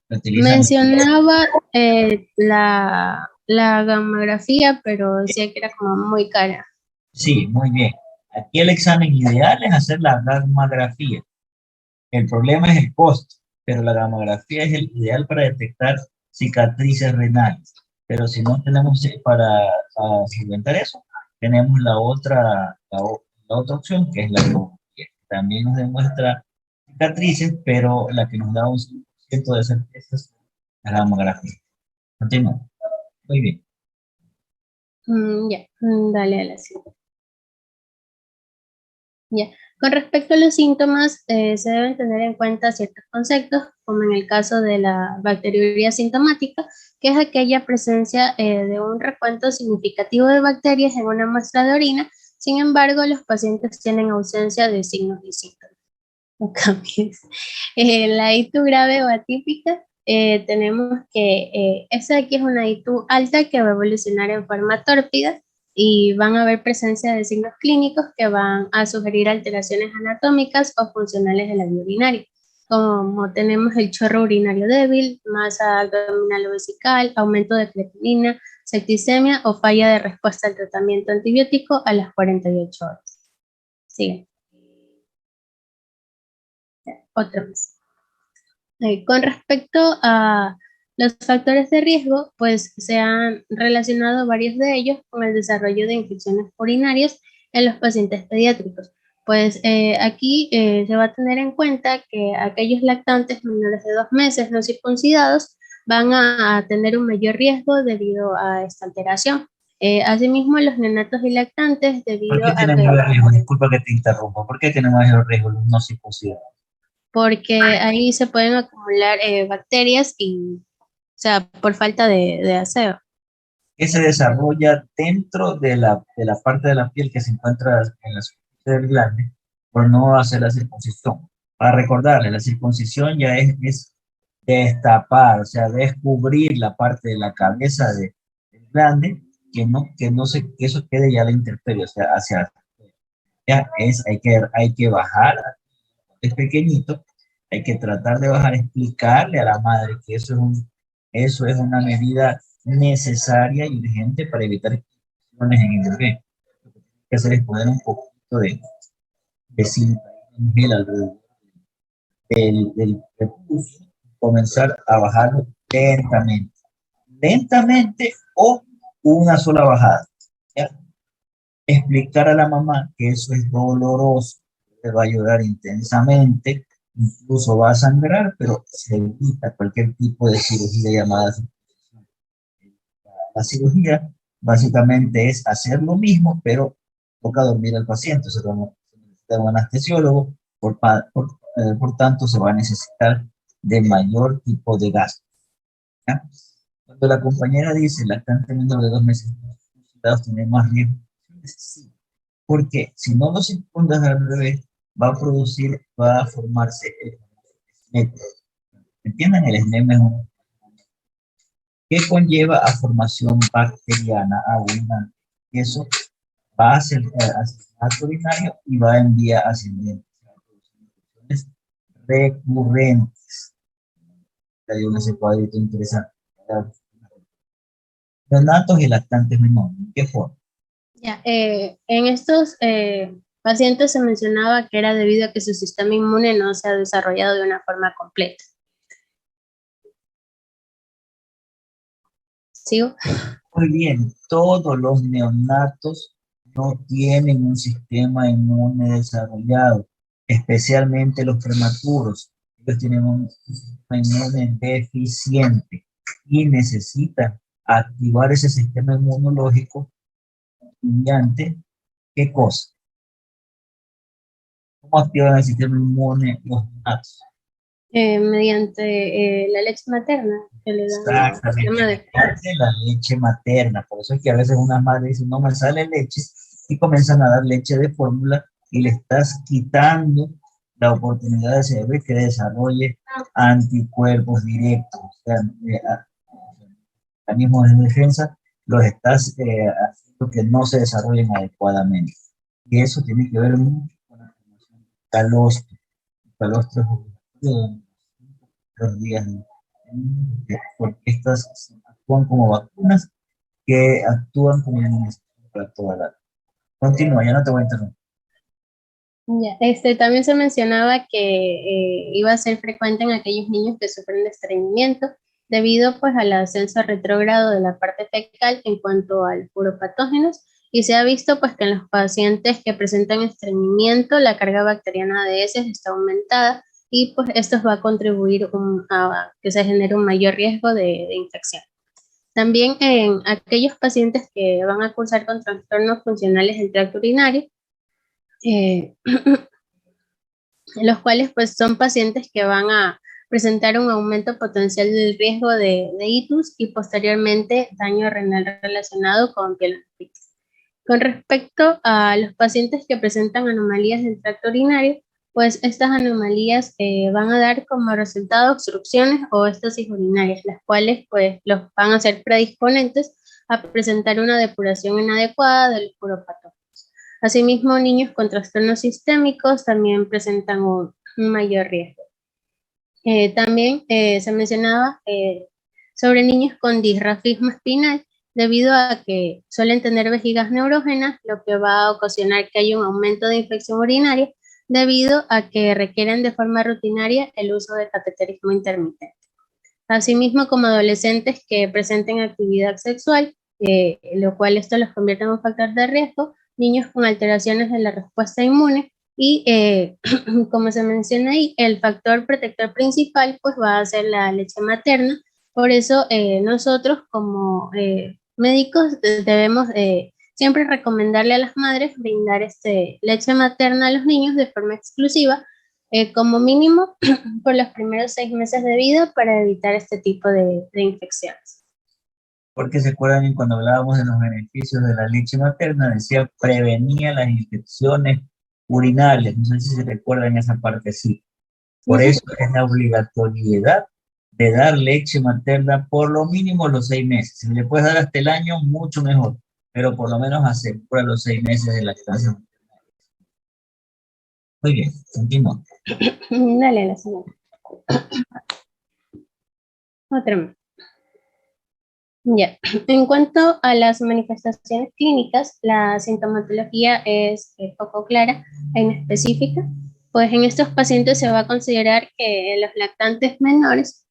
¿Lo utilizan? Mencionaba la gamografía, pero decía que era como muy cara. Sí, muy bien. Aquí el examen ideal es hacer la gamografía. El problema es el costo, pero la gamografía es el ideal para detectar cicatrices renales. Pero si no tenemos para solventar eso, tenemos la otra opción, que es la ecografía. También nos demuestra cicatrices, pero la que nos da un 100% de certeza es la gamografía. Continúa. Muy bien. Ya, dale a la siguiente. Ya. Con respecto a los síntomas, se deben tener en cuenta ciertos conceptos, como en el caso de la bacteriuria sintomática, que es aquella presencia de un recuento significativo de bacterias en una muestra de orina. Sin embargo, los pacientes tienen ausencia de signos y síntomas. No cambies. La ITU grave o atípica, tenemos que esa aquí es una ITU alta que va a evolucionar en forma tórpida y van a haber presencia de signos clínicos que van a sugerir alteraciones anatómicas o funcionales de la vía urinaria, como tenemos el chorro urinario débil, masa abdominal o vesical, aumento de creatinina, septicemia o falla de respuesta al tratamiento antibiótico a las 48 horas. Sigue, otra vez. Con respecto a los factores de riesgo, pues se han relacionado varios de ellos con el desarrollo de infecciones urinarias en los pacientes pediátricos. Pues aquí se va a tener en cuenta que aquellos lactantes menores de 2 meses no circuncidados van a tener un mayor riesgo debido a esta alteración. Asimismo, los neonatos y lactantes ¿Por debido qué a tienen que mayor riesgo? Disculpa que te interrumpa. ¿Por qué tienen mayor riesgo los no circuncidados? porque ahí se pueden acumular bacterias y, o sea, por falta de aseo. Que se desarrolla dentro de la parte de la piel que se encuentra en la superficie del glande por no hacer la circuncisión. Para recordarle, la circuncisión ya es destapar, o sea, descubrir la parte de la cabeza del glande que eso quede ya a la intemperie, o sea, hacia ya es, hay que bajar, es pequeñito, hay que tratar de bajar, explicarle a la madre que eso es una medida necesaria y urgente para evitar infecciones en el bebé. Lo que hay que hacer es poner un poquito de cinta, un gel alrededor del prepucio, comenzar a bajarlo lentamente, lentamente o una sola bajada. ¿Ya? Explicar a la mamá que eso es doloroso, le va a ayudar intensamente, incluso va a sangrar, pero se evita cualquier tipo de cirugía llamada circuncisión. La cirugía básicamente es hacer lo mismo, pero toca dormir al paciente, se necesita un anestesiólogo, por tanto se va a necesitar de mayor tipo de gasto. ¿Ya? Cuando la compañera dice, la están teniendo de 2 meses, los tiene más riesgo. Sí, porque si no lo circundas al bebé, va a formarse el esnete. ¿Entienden? El esnema es un que conlleva a formación bacteriana abundante. Eso va a hacer asesinato urinario y va en vía ascendente. Recurrentes. Hay ese cuadrito interesante. Neonatos y lactantes menores. ¿Qué forma? Ya, en estos pacientes se mencionaba que era debido a que su sistema inmune no se ha desarrollado de una forma completa. ¿Sigo? Muy bien, todos los neonatos no tienen un sistema inmune desarrollado, especialmente los prematuros. Ellos tienen un sistema inmune deficiente y necesitan activar ese sistema inmunológico mediante ¿qué cosa? ¿Cómo activan el sistema inmune los neonatos? Mediante la leche materna que le dan al Exactamente, sistema de... mediante la leche materna. Por eso es que a veces una madre dice, no me sale leche, y comienzan a dar leche de fórmula y le estás quitando la oportunidad de ese bebé que desarrolle anticuerpos directos. O sea, mecanismos de defensa los estás haciendo que no se desarrollen adecuadamente. Y eso tiene que ver mucho con la formación del calostro. El calostro es obligatorio los días porque estas actúan como vacunas que actúan como inmunización para toda la vida. Continúa, ya no te voy a interrumpir. Ya, también se mencionaba que iba a ser frecuente en aquellos niños que sufren de estreñimiento debido pues al ascenso retrógrado de la parte fecal en cuanto al uropatógenos, y se ha visto pues que en los pacientes que presentan estreñimiento la carga bacteriana de heces está aumentada, y pues esto va a contribuir a que se genere un mayor riesgo de infección. También en aquellos pacientes que van a cursar con trastornos funcionales del tracto urinario, eh, los cuales pues son pacientes que van a presentar un aumento potencial del riesgo de itus y posteriormente daño renal relacionado con pielonefritis. Con respecto a los pacientes que presentan anomalías del tracto urinario, pues estas anomalías van a dar como resultado obstrucciones o estasis urinarias, las cuales pues los van a ser predisponentes a presentar una depuración inadecuada del uropatógeno. Asimismo, niños con trastornos sistémicos también presentan un mayor riesgo. También se mencionaba sobre niños con disrafismo espinal, debido a que suelen tener vejigas neurógenas, lo que va a ocasionar que haya un aumento de infección urinaria debido a que requieren de forma rutinaria el uso de cateterismo intermitente. Asimismo, como adolescentes que presenten actividad sexual, lo cual esto los convierte en un factor de riesgo, niños con alteraciones de la respuesta inmune y, como se menciona ahí, el factor protector principal pues va a ser la leche materna. Por eso nosotros como médicos debemos siempre recomendarle a las madres brindar leche materna a los niños de forma exclusiva, como mínimo por los primeros 6 meses de vida, para evitar este tipo de infecciones. Porque se acuerdan cuando hablábamos de los beneficios de la leche materna, decía prevenía las infecciones urinarias. No sé si se recuerdan esa parte, sí. Por eso es la obligatoriedad de dar leche materna por lo mínimo los 6 meses. Si le puedes dar hasta el año, mucho mejor, pero por lo menos asegura los 6 meses de lactancia. Muy bien, continúa. Dale, la siguiente. Otra más. Ya. En cuanto a las manifestaciones clínicas, la sintomatología es poco clara e inespecífica, pues en estos pacientes se va a considerar que los lactantes menores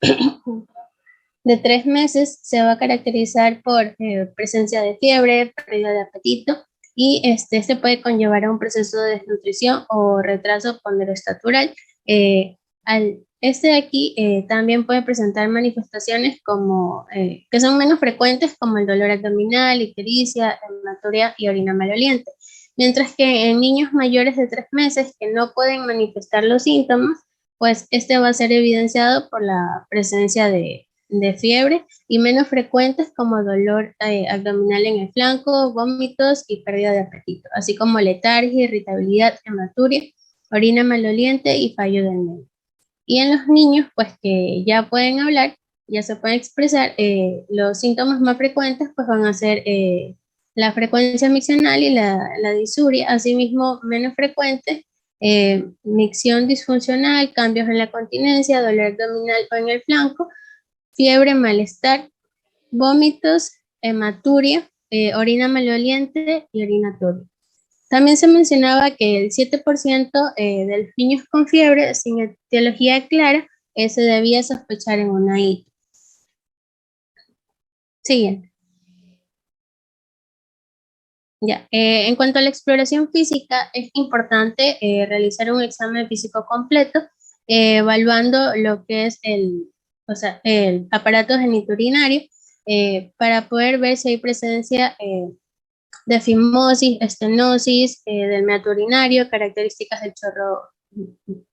de 3 meses se va a caracterizar por presencia de fiebre, pérdida de apetito, y este puede conllevar a un proceso de desnutrición o retraso ponderostatural. De aquí también puede presentar manifestaciones como, que son menos frecuentes, como el dolor abdominal, ictericia, hematuria y orina maloliente. Mientras que en niños mayores de 3 meses que no pueden manifestar los síntomas, pues va a ser evidenciado por la presencia de fiebre, y menos frecuentes como dolor abdominal en el flanco, vómitos y pérdida de apetito, así como letargia, irritabilidad, hematuria, orina maloliente y fallo del medio. Y en los niños, pues que ya pueden hablar, ya se pueden expresar, los síntomas más frecuentes pues van a ser la frecuencia miccional y la disuria. Asimismo, menos frecuentes, micción disfuncional, cambios en la continencia, dolor abdominal o en el flanco, fiebre, malestar, vómitos, hematuria, orina maloliente y orina turbia. También se mencionaba que el 7% de los niños con fiebre sin etiología clara se debía sospechar en una ITU. Siguiente. Ya. En cuanto a la exploración física, es importante realizar un examen físico completo, evaluando lo que es el aparato genitourinario, para poder ver si hay presencia de fimosis, estenosis, del meato urinario, características del chorro.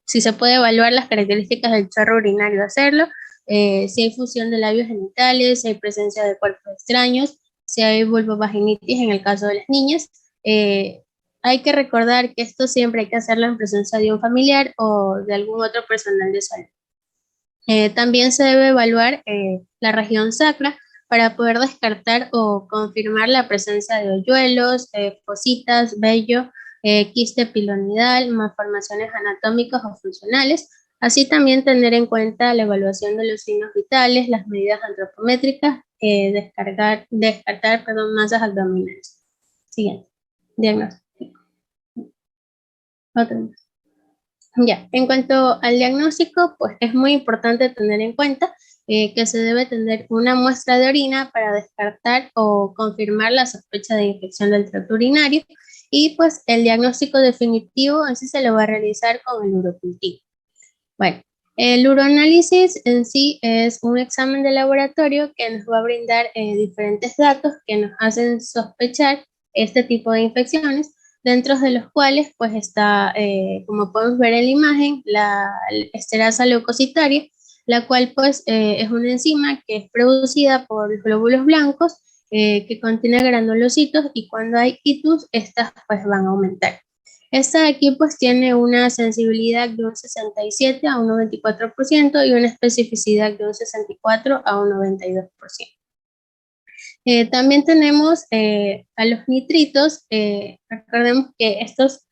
Si se puede evaluar las características del chorro urinario, hacerlo, si hay fusión de labios genitales, si hay presencia de cuerpos extraños, si hay vulvovaginitis en el caso de las niñas. Hay que recordar que esto siempre hay que hacerlo en presencia de un familiar o de algún otro personal de salud. También se debe evaluar la región sacra para poder descartar o confirmar la presencia de hoyuelos, fositas, vello, quiste pilonidal, malformaciones anatómicas o funcionales, Así también tener en cuenta la evaluación de los signos vitales, las medidas antropométricas, descartar masas abdominales. Siguiente. Diagnóstico. Otro más. Ya, en cuanto al diagnóstico, pues es muy importante tener en cuenta que se debe tener una muestra de orina para descartar o confirmar la sospecha de infección del tracto urinario, y pues el diagnóstico definitivo así se lo va a realizar con el urocultivo. Bueno, el uroanálisis en sí es un examen de laboratorio que nos va a brindar diferentes datos que nos hacen sospechar este tipo de infecciones, dentro de los cuales pues está, como podemos ver en la imagen, la esterasa leucocitaria, la cual pues es una enzima que es producida por glóbulos blancos que contiene granulocitos, y cuando hay itus, estas pues van a aumentar. Esta de aquí pues tiene una sensibilidad de un 67 a un 94% y una especificidad de un 64 a un 92%. También tenemos a los nitritos. Recordemos que estos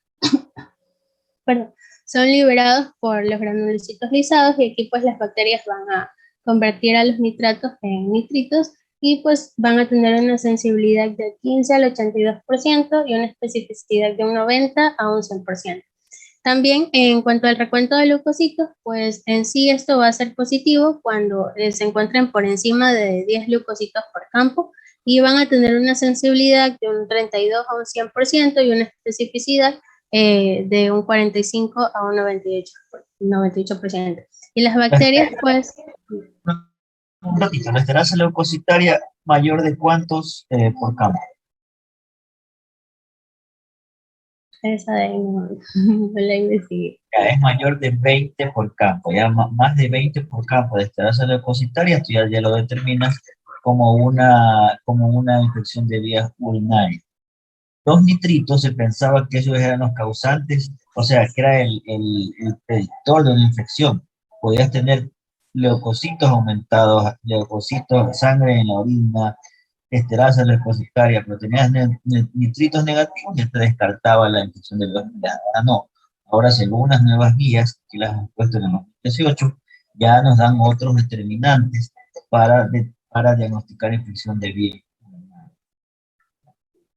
perdón, son liberados por los granulocitos lisados, y aquí pues las bacterias van a convertir a los nitratos en nitritos, y pues van a tener una sensibilidad de 15 al 82% y una especificidad de un 90 a un 100%. También en cuanto al recuento de leucocitos, pues en sí esto va a ser positivo cuando se encuentren por encima de 10 leucocitos por campo, y van a tener una sensibilidad de un 32 a un 100% y una especificidad de un 45 a un 98%. Y las bacterias, pues, Un ratito, la esterasa leucocitaria mayor de cuántos por campo. esa de ahí no la investigué. Ya es mayor de 20 por campo, ya más de 20 por campo de esterasa leucocitaria, tú ya lo determinas como una infección de vías urinarias. Los nitritos se pensaba que esos eran los causantes, o sea, que era el predictor de una infección. Podías tener leucocitos aumentados, leucocitos, sangre en la orina, esterasa leucocitaria, pero tenías nitritos negativos, ya te descartaba la infección de los nitritos. Ahora no. Ahora, según unas nuevas guías que las han puesto en el 2018, ya nos dan otros determinantes para diagnosticar infección de vías.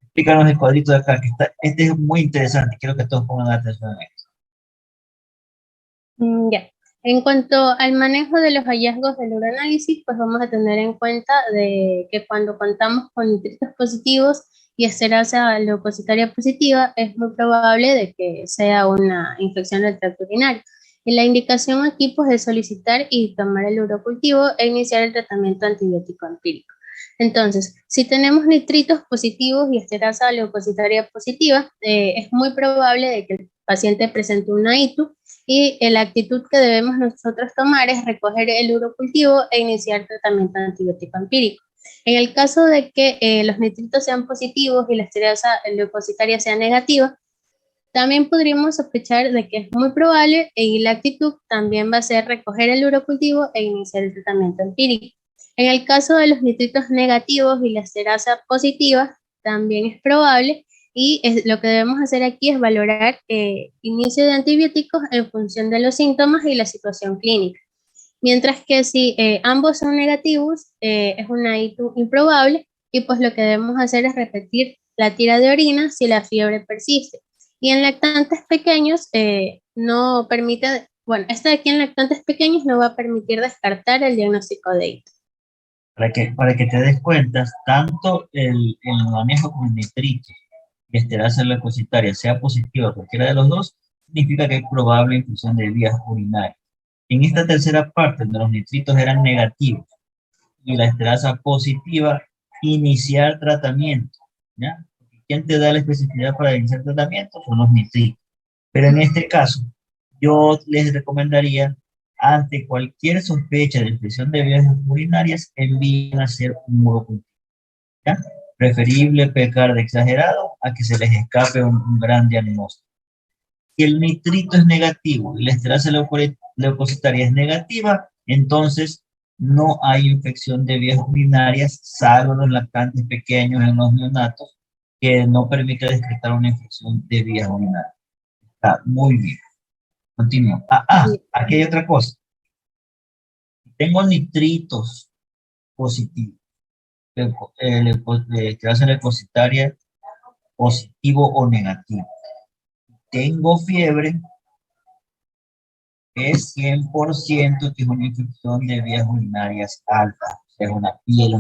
Explícanos el cuadrito de acá, que este es muy interesante, quiero que todos pongan atención a esto. Ya. En cuanto al manejo de los hallazgos del uroanálisis, pues vamos a tener en cuenta de que cuando contamos con nitritos positivos y esterasa leucocitaria positiva, es muy probable de que sea una infección del tracto urinario. Y la indicación aquí pues es solicitar y tomar el urocultivo e iniciar el tratamiento antibiótico empírico. Entonces, si tenemos nitritos positivos y esterasa leucocitaria positiva, es muy probable de que el paciente presente una ITU, y la actitud que debemos nosotros tomar es recoger el urocultivo e iniciar tratamiento antibiótico empírico. En el caso de que los nitritos sean positivos y la esterasa leucocitaria sea negativa, también podríamos sospechar de que es muy probable, y la actitud también va a ser recoger el urocultivo e iniciar el tratamiento empírico. En el caso de los nitritos negativos y la esterasa positiva, también es probable, y lo que debemos hacer aquí es valorar inicio de antibióticos en función de los síntomas y la situación clínica. Mientras que si ambos son negativos, es una ITU improbable, y pues lo que debemos hacer es repetir la tira de orina si la fiebre persiste. Y en lactantes pequeños no permite, bueno, esta de aquí en lactantes pequeños no va a permitir descartar el diagnóstico de ITU. Para que te des cuenta, tanto el manejo con nitritos y esterasa leucocitaria sea positiva cualquiera de los dos, significa que es probable infección de vías urinarias. En esta tercera parte, donde los nitritos eran negativos y la esterasa positiva, iniciar tratamiento, ¿ya? ¿Quién te da la especificidad para iniciar tratamiento? Son los nitritos. Pero en este caso, yo les recomendaría, ante cualquier sospecha de infección de vías urinarias, envíen a hacer un urocultivo, ¿ya? Preferible pecar de exagerado a que se les escape un gran diagnóstico. Si el nitrito es negativo y la esterasa leucocitaria es negativa, entonces no hay infección de vías urinarias, salvo en los lactantes pequeños, en los neonatos, que no permite descartar una infección de vías urinarias. Está muy bien. Continúo. Aquí hay otra cosa. Tengo nitritos positivos. Que hacen leucocitaria positivo o negativo. Tengo fiebre, es 100% que es una infección de vías urinarias alta, es una piel.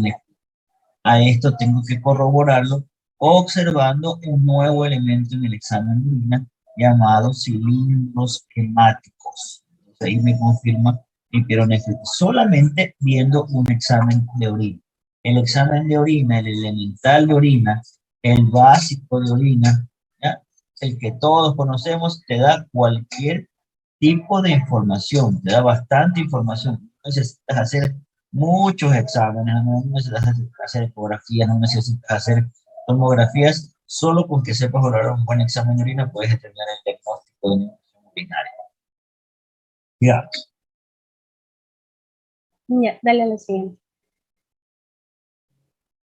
A esto tengo que corroborarlo observando un nuevo elemento en el examen de orina llamado cilindros hemáticos. Entonces, ahí me confirma mi pielonefritis solamente viendo un examen de orina. El examen de orina, el elemental de orina, el básico de orina, ¿ya? El que todos conocemos, te da cualquier tipo de información, te da bastante información. No necesitas hacer muchos exámenes, no necesitas hacer ecografías, no necesitas hacer tomografías, solo con que sepas valorar un buen examen de orina puedes determinar el diagnóstico de una infección urinaria. Ya. Ya, dale a la siguiente.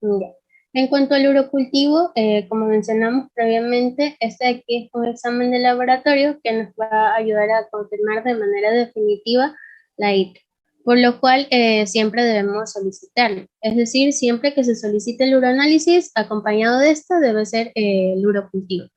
Ya. En cuanto al urocultivo, como mencionamos previamente, este de aquí es un examen de laboratorio que nos va a ayudar a confirmar de manera definitiva la ITRA, por lo cual siempre debemos solicitarlo. Es decir, siempre que se solicite el uroanálisis, acompañado de esto debe ser el urocultivo.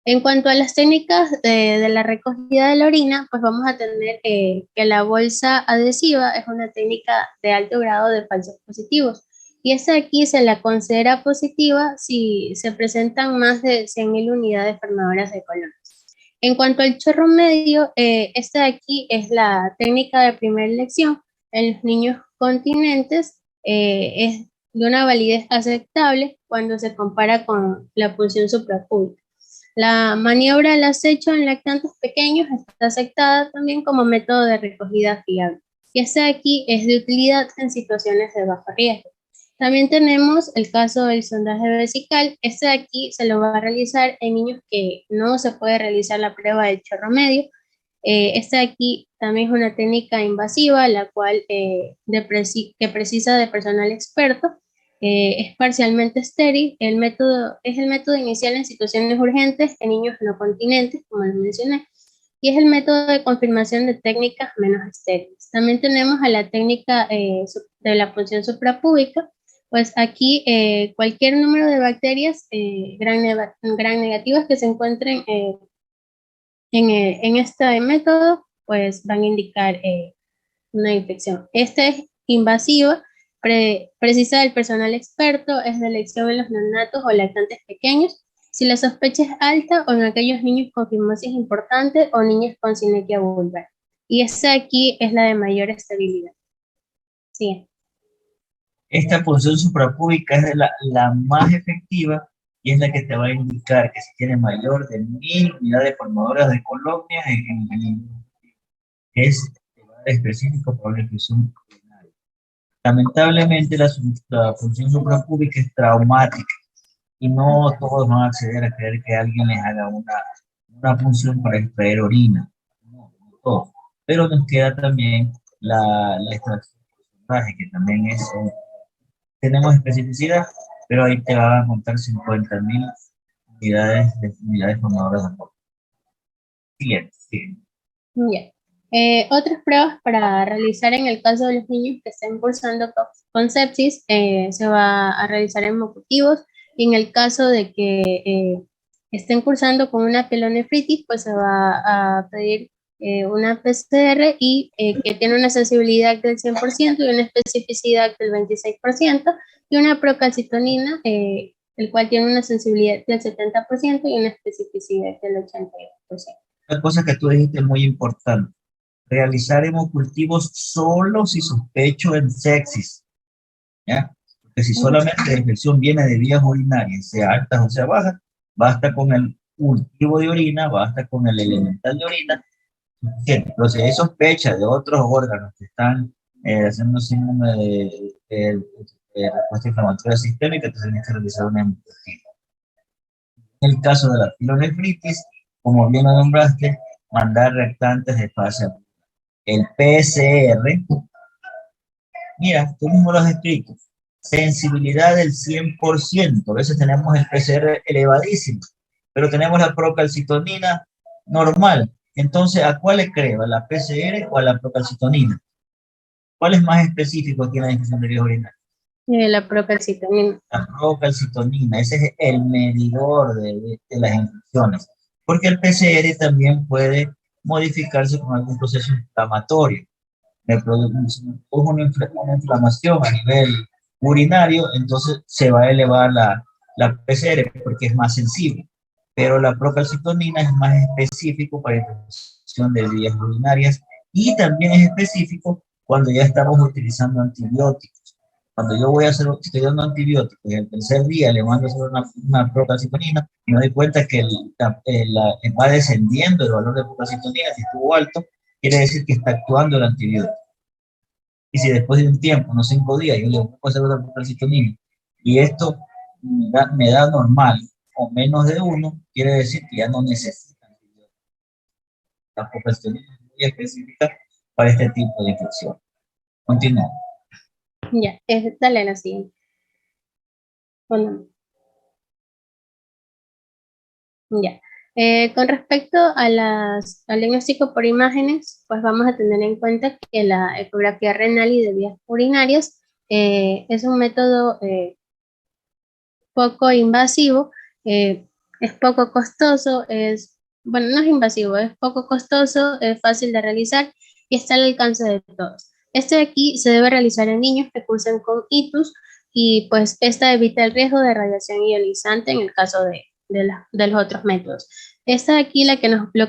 En cuanto a las técnicas de la recogida de la orina, pues vamos a tener que la bolsa adhesiva es una técnica de alto grado de falsos positivos. Y esta aquí se la considera positiva si se presentan más de 100.000 unidades formadoras de colonias. En cuanto al chorro medio, esta de aquí es la técnica de primera elección. En los niños continentes es de una validez aceptable cuando se compara con la punción suprapúbica. La maniobra del acecho en lactantes pequeños está aceptada también como método de recogida fiable. Y esta de aquí es de utilidad en situaciones de bajo riesgo. También tenemos el caso del sondaje vesical. Este de aquí se lo va a realizar en niños que no se puede realizar la prueba del chorro medio. Esta de aquí también es una técnica invasiva, la cual que precisa de personal experto. Es parcialmente estéril. El método es el método inicial en situaciones urgentes en niños no continentes, como lo mencioné, y es el método de confirmación de técnicas menos estériles. También tenemos a la técnica de la punción suprapúbica. Pues aquí cualquier número de bacterias gram negativas que se encuentren en este método, pues van a indicar una infección. Esta es invasiva, precisa del personal experto, es de elección en los neonatos o lactantes pequeños, si la sospecha es alta o en aquellos niños con fimosis importante o niños con sinequia vulvar. Y esta aquí es la de mayor estabilidad. Sí. Esta punción suprapúbica es la más efectiva y es la que te va a indicar que si tiene mayor de 1.000 unidades formadoras de colonias es específico para una infección urinaria. Lamentablemente la punción suprapúbica es traumática y no todos van a acceder a creer que alguien les haga una punción para extraer orina. No, no todos. Pero nos queda también la extracción de porcentaje, que también es tenemos especificidad, pero ahí te van a contar 50.000 unidades formadoras de aporte. Siguiente, siguiente. Yeah. Otras pruebas para realizar en el caso de los niños que estén cursando con sepsis se va a realizar en mocutivos, y en el caso de que estén cursando con una pielonefritis, pues se va a pedir una PCR y que tiene una sensibilidad del 100% y una especificidad del 26%, y una procalcitonina, el cual tiene una sensibilidad del 70% y una especificidad del 82%. Una cosa que tú dijiste es muy importante. Realizar hemocultivos solo si sospecho en sepsis, ¿ya? Porque si solamente la infección viene de vías urinarias, sea altas o sea bajas, basta con el cultivo de orina, basta con el elemental de orina. Pero si hay sospecha de otros órganos que están haciendo síndrome de respuesta inflamatoria sistémica, entonces tienes que realizar una hemocultivo. En el caso de la pielonefritis, como bien lo nombraste, mandar reactantes de fase aguda. El PCR, mira, tú mismo lo has escrito, sensibilidad del 100%, a veces tenemos el PCR elevadísimo, pero tenemos la procalcitonina normal, Entonces, ¿a cuál le creo? ¿A la PCR o a la procalcitonina? ¿Cuál es más específico aquí en la disfunción de vías urinarias? La procalcitonina. La procalcitonina, ese es el medidor de las infecciones, porque el PCR también puede modificarse con algún proceso inflamatorio. Me produce una inflamación a nivel urinario, entonces se va a elevar la PCR porque es más sensible, pero la procalcitonina es más específico para infección de vías urinarias y también es específico cuando ya estamos utilizando antibióticos. Cuando yo voy a hacer, estoy dando antibióticos y el tercer día le mando a hacer una procalcitonina y me doy cuenta que va descendiendo el valor de procalcitonina, si estuvo alto, quiere decir que está actuando el antibiótico. Y si después de un tiempo, unos 5 días, yo le voy a hacer otra procalcitonina y esto me da normal o menos de uno, quiere decir que ya no necesita antibióticos. La procalcitonina es muy específica para este tipo de infección. Continúa. Ya, dale la siguiente. Bueno, ya. Con respecto a al diagnóstico por imágenes, pues vamos a tener en cuenta que la ecografía renal y de vías urinarias es un método poco invasivo, es poco costoso, bueno, no es invasivo, es poco costoso, es fácil de realizar y está al alcance de todos. Este de aquí se debe realizar en niños que cursan con itus y pues esta evita el riesgo de radiación ionizante en el caso de los otros métodos. Esta de aquí lo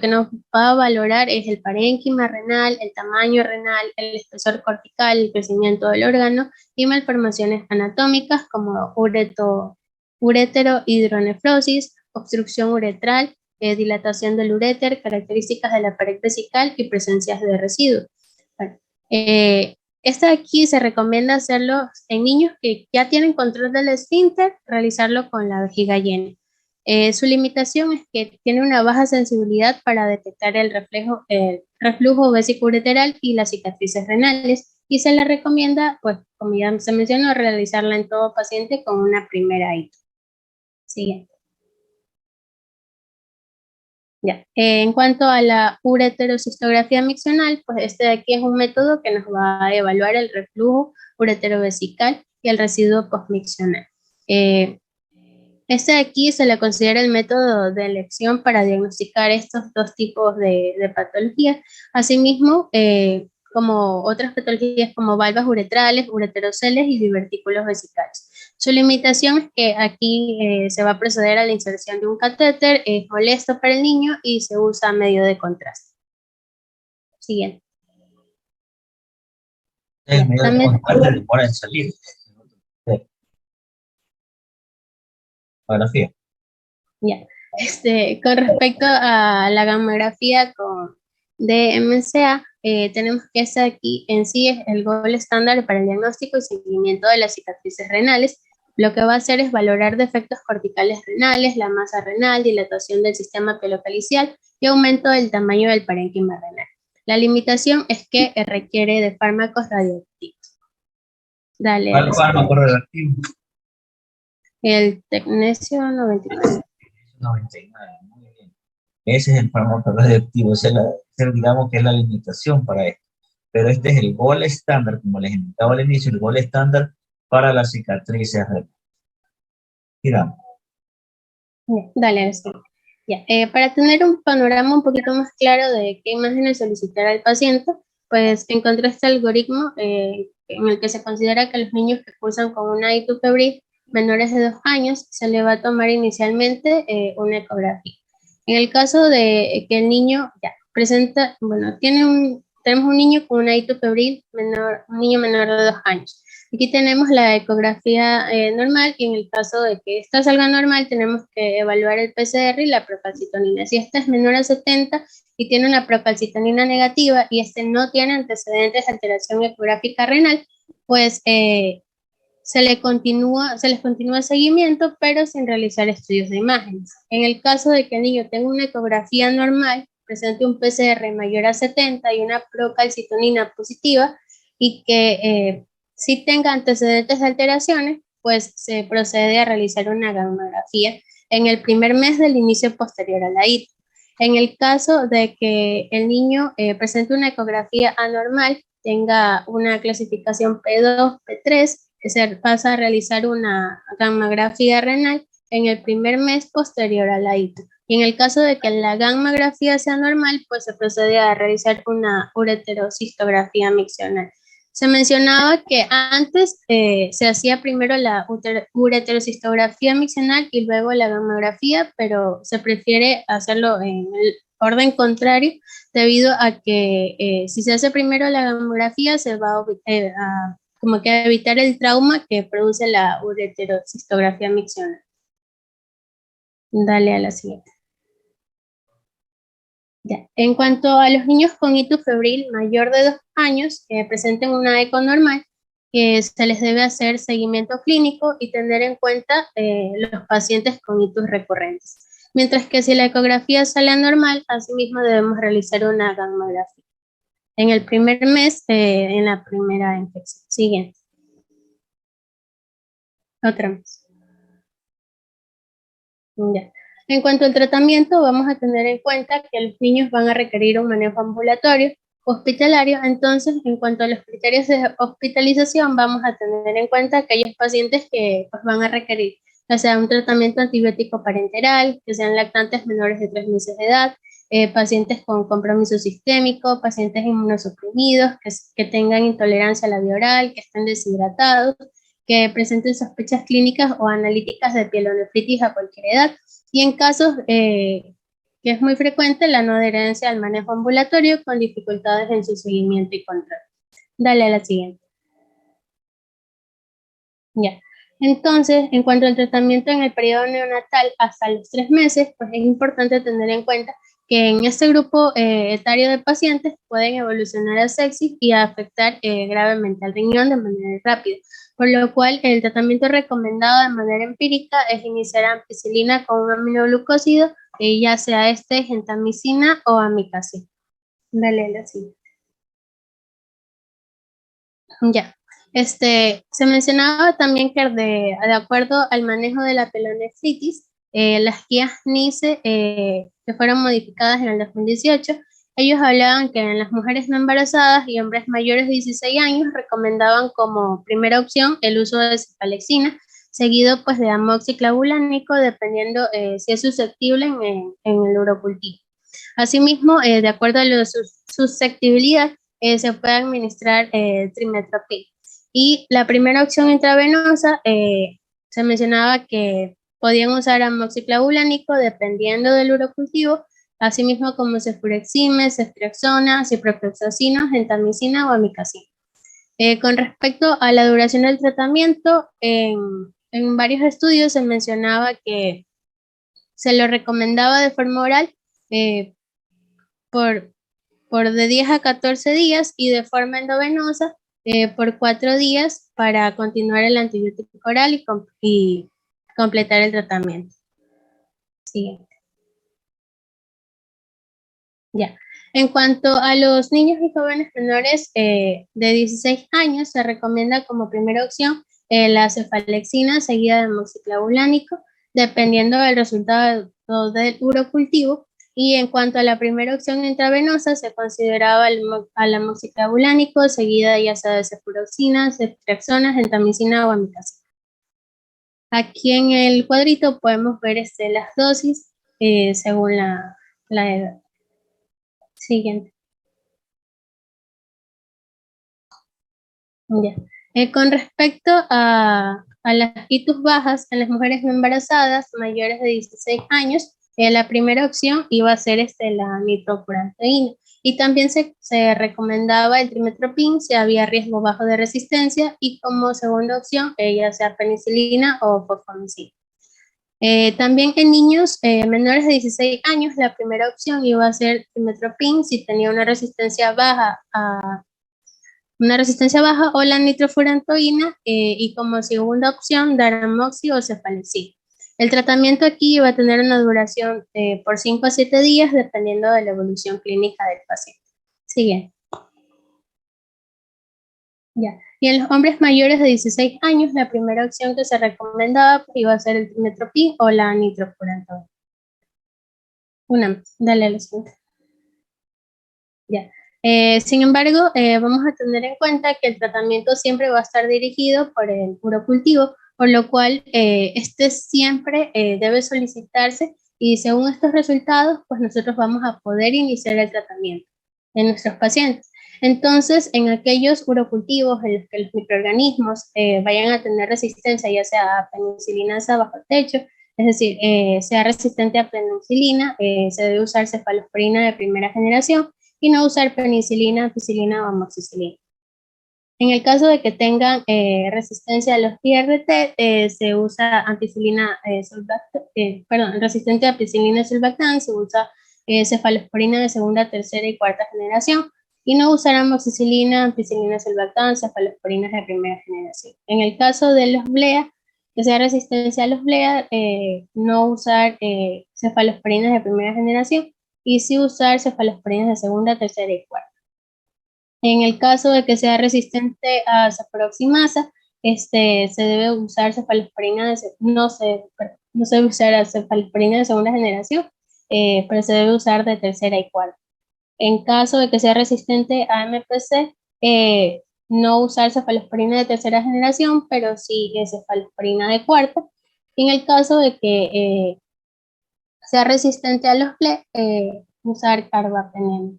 que nos va a valorar es el parénquima renal, el tamaño renal, el espesor cortical, el crecimiento del órgano y malformaciones anatómicas como ureterohidronefrosis, obstrucción uretral, dilatación del uréter, características de la pared vesical y presencias de residuos. Bueno, esta de aquí se recomienda hacerlo en niños que ya tienen control del esfínter, realizarlo con la vejiga llena. Su limitación es que tiene una baja sensibilidad para detectar el reflujo vesicoureteral y las cicatrices renales y se le recomienda, pues, como ya se mencionó, realizarla en todo paciente con una primera ITU. Siguiente. Ya. En cuanto a la ureterocistografía miccional, pues este de aquí es un método que nos va a evaluar el reflujo ureterovesical y el residuo postmiccional. Este de aquí se le considera el método de elección para diagnosticar estos dos tipos de patologías. Asimismo, como otras patologías como valvas uretrales, ureteroceles y divertículos vesicales. Su limitación es que aquí se va a proceder a la inserción de un catéter, es molesto para el niño y se usa medio de contraste. Siguiente. El medio de También, contraste demora en salir. Fotografía. ya. Con respecto a la gamografía con DMCA, tenemos que esta aquí en sí es el gold estándar para el diagnóstico y seguimiento de las cicatrices renales. Lo que va a hacer es valorar defectos corticales renales, la masa renal, dilatación del sistema pelocalicial y aumento del tamaño del parénquima renal. La limitación es que requiere de fármacos radioactivos. Dale, ¿Cuál fármaco radioactivo? el tecnesio 99. 99, muy bien. Ese es el fármaco radioactivo, digamos que es la limitación para esto. Pero este es el gol estándar, como les indicaba al inicio, el gol estándar para las cicatrices renales. Digamos. Dale, sí. Ya. Para tener un panorama un poquito más claro de qué imágenes solicitar al paciente, pues encontré este algoritmo en el que se considera que a los niños que cursan con una ITU febril menores de 2 años se le va a tomar inicialmente una ecografía. En el caso de que el niño ya presenta, bueno, tenemos un niño con una ITU febril menor, un niño menor de 2 años. Aquí tenemos la ecografía normal y en el caso de que esta salga normal tenemos que evaluar el PCR y la procalcitonina. Si esta es menor a 70 y tiene una procalcitonina negativa y este no tiene antecedentes de alteración ecográfica renal, pues se les continúa seguimiento, pero sin realizar estudios de imágenes. En el caso de que el niño tenga una ecografía normal, presente un PCR mayor a 70 y una procalcitonina positiva y que si tenga antecedentes de alteraciones, pues se procede a realizar una gamografía en el primer mes del inicio posterior a la ITU. En el caso de que el niño presente una ecografía anormal, tenga una clasificación P2, P3, se pasa a realizar una gammagrafía renal en el primer mes posterior a la ITU. Y en el caso de que la gammagrafía sea normal, pues se procede a realizar una ureterocistografía miccional. Se mencionaba que antes se hacía primero la ureterocistografía miccional y luego la gammagrafía, pero se prefiere hacerlo en el orden contrario, debido a que si se hace primero la gammagrafía, se va como que a evitar el trauma que produce la ureterocistografía miccional. Dale a la siguiente. Ya. En cuanto a los niños con ictus febril mayor de 2 años que presenten una eco normal, se les debe hacer seguimiento clínico y tener en cuenta los pacientes con ictus recurrentes. Mientras que si la ecografía sale anormal, asimismo debemos realizar una gammagrafía. En el primer mes, en la primera infección. Siguiente. Otra vez. Ya. En cuanto al tratamiento, vamos a tener en cuenta que los niños van a requerir un manejo ambulatorio, hospitalario. Entonces, en cuanto a los criterios de hospitalización, vamos a tener en cuenta aquellos pacientes que pues, van a requerir, ya sea un tratamiento antibiótico parenteral, que sean lactantes menores de 3 meses de edad, pacientes con compromiso sistémico, pacientes inmunosuprimidos, que tengan intolerancia a la vía oral, que estén deshidratados, que presenten sospechas clínicas o analíticas de pielonefritis a cualquier edad, y en casos que es muy frecuente la no adherencia al manejo ambulatorio con dificultades en su seguimiento y control. Dale a la siguiente. Ya. Entonces, en cuanto al tratamiento en el periodo neonatal hasta los 3 meses, pues es importante tener en cuenta que en este grupo etario de pacientes pueden evolucionar a sepsis y a afectar gravemente al riñón de manera rápida, por lo cual el tratamiento recomendado de manera empírica es iniciar ampicilina con un aminoglucósido, ya sea gentamicina o amikacina. Dale la siguiente. Ya. Se mencionaba también que de acuerdo al manejo de la pielonefritis, las guías NICE que fueron modificadas en el 2018, ellos hablaban que en las mujeres no embarazadas y hombres mayores de 16 años recomendaban como primera opción el uso de cefalexina, seguido pues de amoxiclavulánico, dependiendo si es susceptible en el urocultivo. Asimismo, de acuerdo a la susceptibilidad, se puede administrar trimestoprim. Y la primera opción intravenosa, se mencionaba que podían usar amoxiclavulánico dependiendo del urocultivo, asimismo como cefurexime, ceftriaxona, ciprofloxacino, gentamicina o amikacina. Con respecto a la duración del tratamiento, en varios estudios se mencionaba que se lo recomendaba de forma oral eh, por de 10 a 14 días y de forma endovenosa por 4 días para continuar el antibiótico oral y completar el tratamiento. Siguiente. Ya. En cuanto a los niños y jóvenes menores de 16 años, se recomienda como primera opción la cefalexina seguida de amoxiclavulánico, dependiendo del resultado del urocultivo. Y en cuanto a la primera opción intravenosa, se consideraba al amoxiclavulánico, seguida ya sea de cefuroxina, ceftriaxona, gentamicina o amikacina. Aquí en el cuadrito podemos ver las dosis según la edad. Siguiente. Ya. Con respecto a las ictus bajas en las mujeres no embarazadas mayores de 16 años, la primera opción iba a ser la nitrofurantoína. Y también se recomendaba el trimestoprim si había riesgo bajo de resistencia, y como segunda opción, ya sea penicilina o fosfomicina. También en niños menores de 16 años, la primera opción iba a ser trimestoprim si tenía una resistencia baja o la nitrofurantoína, y como segunda opción daramoxi o cefalexina. El tratamiento aquí va a tener una duración por 5 a 7 días dependiendo de la evolución clínica del paciente. Siguiente. Ya. Y en los hombres mayores de 16 años, la primera opción que se recomendaba iba a ser el trimestoprim o la nitrofurantoína. Una más, dale a la siguiente. Ya. Sin embargo, vamos a tener en cuenta que el tratamiento siempre va a estar dirigido por el urocultivo, por lo cual este siempre debe solicitarse y según estos resultados, pues nosotros vamos a poder iniciar el tratamiento en nuestros pacientes. Entonces, en aquellos urocultivos en los que los microorganismos vayan a tener resistencia, ya sea a penicilina bajo techo, es decir, sea resistente a penicilina, se debe usar cefalosporina de primera generación y no usar penicilina, ampicilina o amoxicilina. En el caso de que tengan resistencia a los IRT, se usa ampicilina resistente a ampicilina sulbactam, se usa cefalosporina de segunda, tercera y cuarta generación, y no usar amoxicilina, ampicilina sulbactam, cefalosporinas de primera generación. En el caso de los BLEA, que sea resistencia a los BLEA, no usar cefalosporinas de primera generación, y sí usar cefalosporinas de segunda, tercera y cuarta. En el caso de que sea resistente a cefuroximasa, se debe usar cefalosporina no se debe usar cefalosporina de segunda generación, pero se debe usar de tercera y cuarta. En caso de que sea resistente a MPC, no usar cefalosporina de tercera generación, pero sí cefalosporina de cuarta. En el caso de que sea resistente a los PLE, usar carbapenem.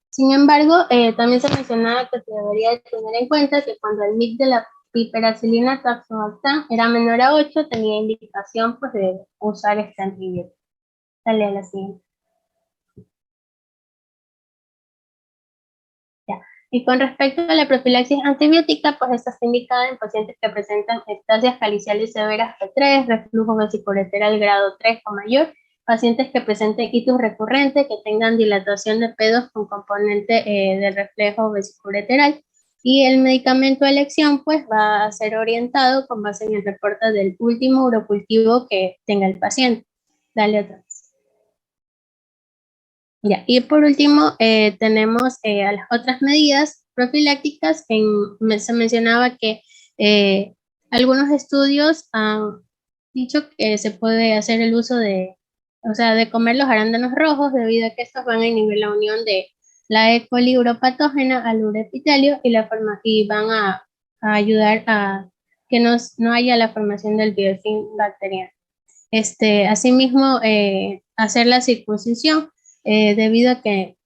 Sin embargo, también se mencionaba que se debería tener en cuenta que cuando el MIC de la piperacilina tazobactam era menor a 8, tenía indicación pues, de usar este antibiótico. Dale a la siguiente. Ya. Y con respecto a la profilaxis antibiótica, pues esta está indicada en pacientes que presentan ectasias caliciales severas P3, reflujo vesicoureteral grado 3 o mayor, pacientes que presenten itus recurrente, que tengan dilatación de pedos con componente de reflejo vesicoureteral. Y el medicamento de elección pues va a ser orientado con base en el reporte del último urocultivo que tenga el paciente. Dale otra vez. Ya, y por último tenemos a las otras medidas profilácticas. Se mencionaba que algunos estudios han dicho que se puede hacer el uso de comer los arándanos rojos debido a que estos van a inhibir la unión de la E. coli uropatógena al uroepitelio y van a ayudar a que no haya la formación del biofilm bacteriano. Asimismo, hacer la circuncisión debido a que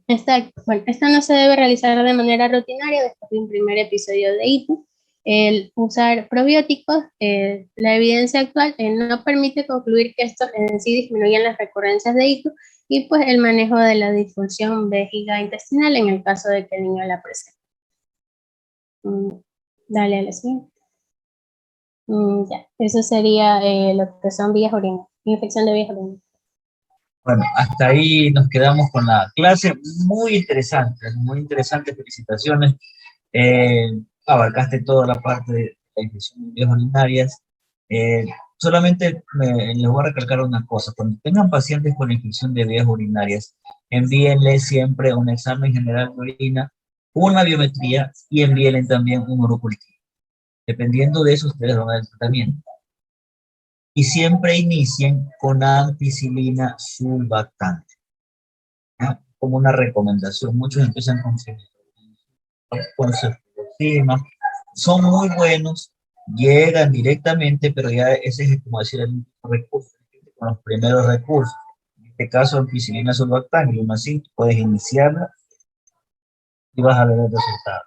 esta no se debe realizar de manera rutinaria después de un primer episodio de ITU. El usar probióticos, la evidencia actual no permite concluir que estos en sí disminuyen las recurrencias de ITU y pues el manejo de la disfunción vejiga intestinal en el caso de que el niño la presente. Dale a la siguiente. Ya, eso sería lo que son vías urinarias, infección de vías urinarias. Bueno, hasta ahí nos quedamos con la clase. Muy interesante, felicitaciones. Abarcaste toda la parte de la infección de vías urinarias. Solamente les voy a recalcar una cosa. Cuando tengan pacientes con infección de vías urinarias, envíenles siempre un examen general de orina, una biometría y envíenle también un urocultivo. Dependiendo de eso, ustedes van a dar el tratamiento. Y siempre inicien con ampicilina sulbactante, ¿no? Como una recomendación. Muchos empiezan con ceftriaxona, son muy buenos, llegan directamente, pero ya ese es como decir el recurso, con los primeros recursos. En este caso, ampicilina sulbactam, y así puedes iniciarla y vas a ver el resultado,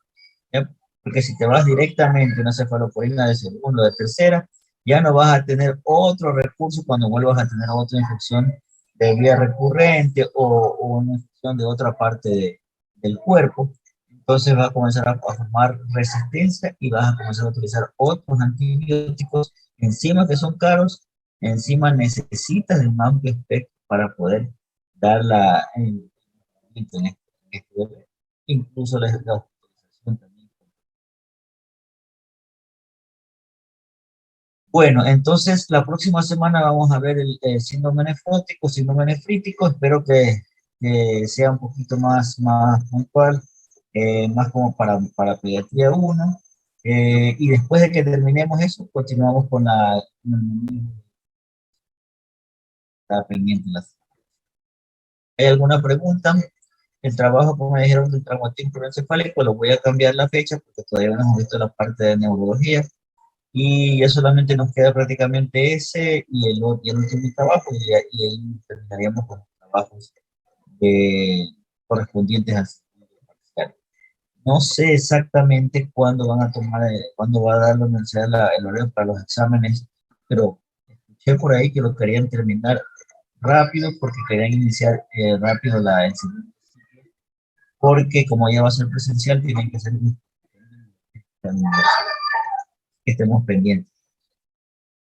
¿ya? Porque si te vas directamente a una cefalosporina de segunda o de tercera, ya no vas a tener otro recurso cuando vuelvas a tener otra infección de vía recurrente o una infección de otra parte del cuerpo. Entonces va a comenzar a formar resistencia y vas a comenzar a utilizar otros antibióticos, encima que son caros, encima necesitas de un amplio espectro para poder dar incluso la hospitalización también. Bueno, entonces la próxima semana vamos a ver el síndrome nefrótico, síndrome nefrítico. Espero que sea un poquito más puntual, más como para pediatría 1. Y después de que terminemos eso, continuamos con la pendiente. ¿Hay alguna pregunta? El trabajo, como me dijeron, del traumatismo craneoencefálico, lo voy a cambiar la fecha porque todavía no hemos visto la parte de neurología. Y ya solamente nos queda prácticamente ese y el último trabajo, y ahí terminaríamos con los trabajos correspondientes al segundo parcial. No sé exactamente cuándo van a tomar, cuándo va a dar la universidad el horario para los exámenes, pero escuché por ahí que lo querían terminar rápido porque querían iniciar rápido la enseñanza, porque como ya va a ser presencial, tienen que ser que estemos pendientes.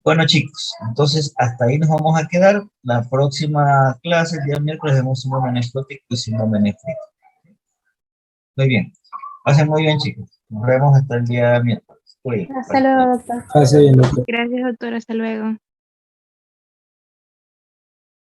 Bueno, chicos, entonces hasta ahí nos vamos a quedar. La próxima clase, el día miércoles, vemos un anecdótico y un frito. Muy bien. Pasen muy bien, chicos. Nos vemos hasta el día miércoles. Hasta luego, doctor. Pase bien, doctor. Gracias, doctor. Hasta luego.